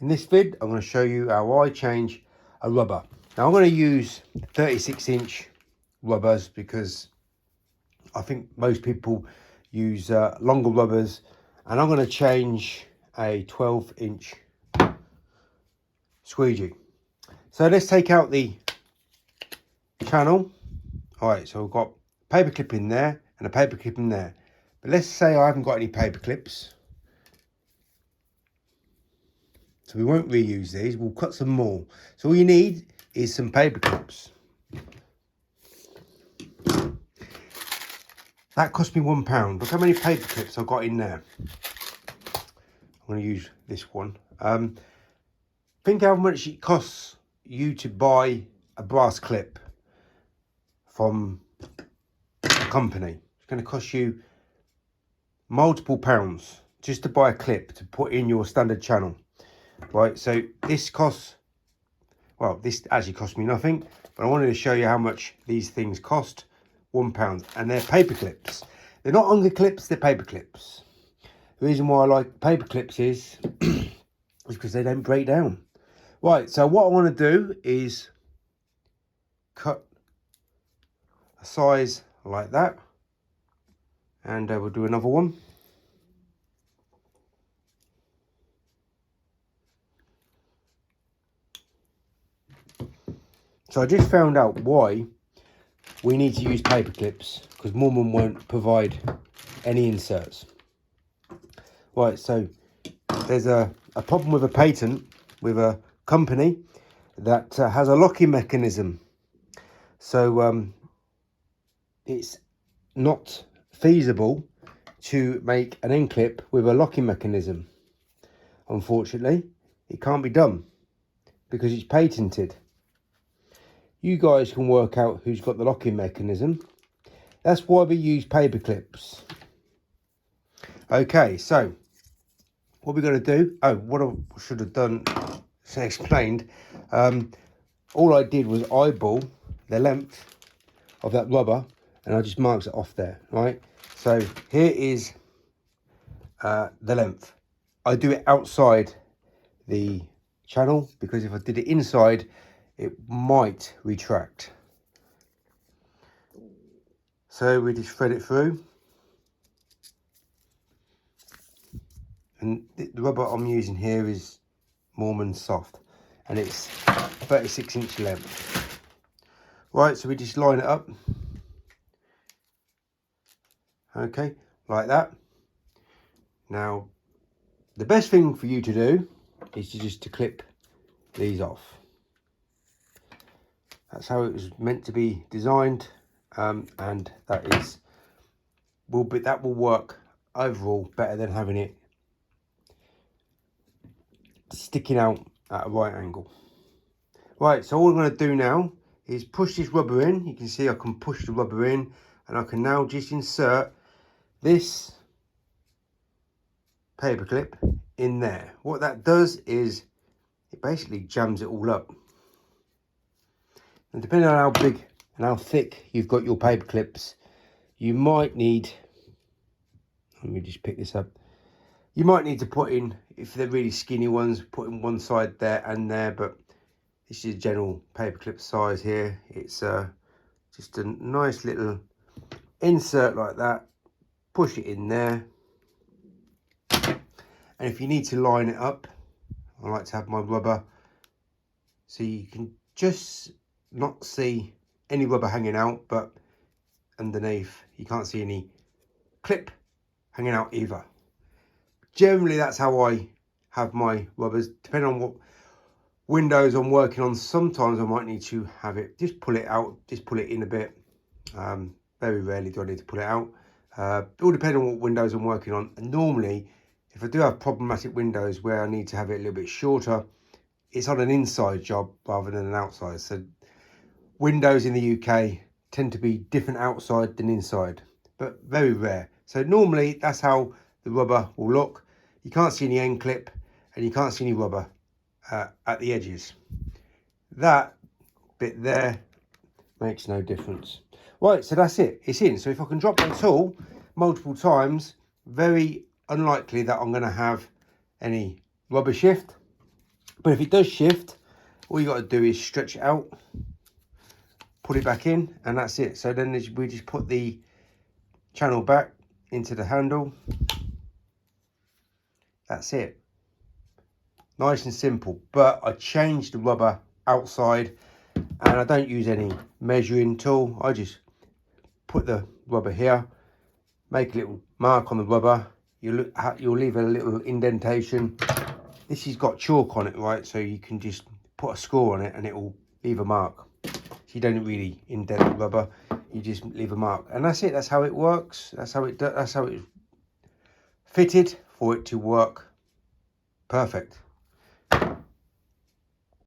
In this vid, I'm going to show you how I change a rubber. Now I'm going to use 36-inch rubbers because I think most people use longer rubbers, and I'm going to change a 12-inch squeegee. So let's take out the channel. All right, so we've got a paper clip in there and a paper clip in there. But let's say I haven't got any paper clips. So we won't reuse these, we'll cut some more. So all you need is some paper clips. That cost me £1. Look how many paper clips I've got in there. I'm going to use this one. Think how much it costs you to buy a brass clip from a company. It's going to cost you multiple pounds just to buy a clip to put in your standard channel. Right, so this costs, well, this actually cost me nothing, but I wanted to show you how much these things cost. £1, and they're paper clips. They're not Unger clips, they're paper clips. The reason why I like paper clips is because they don't break down. Right, so what I want to do is cut a size like that, and we'll do another one. So I just found out why we need to use paper clips, because Mormon won't provide any inserts. Right, so there's a problem with a patent with a company that has a locking mechanism. So it's not feasible to make an end clip with a locking mechanism. Unfortunately, it can't be done because it's patented. You guys can work out who's got the locking mechanism. That's why we use paper clips. Okay, so what we're going to do, what I should have done, so explained, all I did was eyeball the length of that rubber, and I just marked it off there, right? So here is the length. I do it outside the channel because if I did it inside, it might retract. So we just thread it through, and the rubber I'm using here is Mormon soft, and it's 36-inch length. Right, so we just line it up, okay, like that. Now the best thing for you to do is to clip these off. That's how it was meant to be designed, and that will work overall better than having it sticking out at a right angle. Right, so all I'm going to do now is push this rubber in. You can see I can push the rubber in, and I can now just insert this paper clip in there. What that does is it basically jams it all up. And depending on how big and how thick you've got your paper clips, you might need, let me just pick this up, you might need to put in, if they're really skinny ones, put in one side there and there, but this is general paper clip size here. It's just a nice little insert like that, push it in there, and if you need to line it up, I like to have my rubber so you can just not see any rubber hanging out, but underneath you can't see any clip hanging out either. Generally that's how I have my rubbers, depending on what windows I'm working on. Sometimes I might need to have it, just pull it out, just pull it in a bit. Very rarely do I need to pull it out. It all depends on what windows I'm working on, and normally if I do have problematic windows where I need to have it a little bit shorter, it's on an inside job rather than an outside. So windows in the UK tend to be different outside than inside, but very rare. So normally that's how the rubber will look. You can't see any end clip and you can't see any rubber at the edges. That bit there makes no difference. Right, so that's it, it's in. So if I can drop my tool multiple times, very unlikely that I'm going to have any rubber shift. But if it does shift, all you got to do is stretch it out, put it back in, and that's it. So then we just put the channel back into the handle. That's it. Nice and simple. But I changed the rubber outside, and I don't use any measuring tool. I just put the rubber here, make a little mark on the rubber. You'll leave a little indentation. This has got chalk on it, right? So you can just put a score on it and it will leave a mark. So you don't really indent the rubber, you just leave a mark. And that's it, that's how it works. That's how it's fitted for it to work perfect.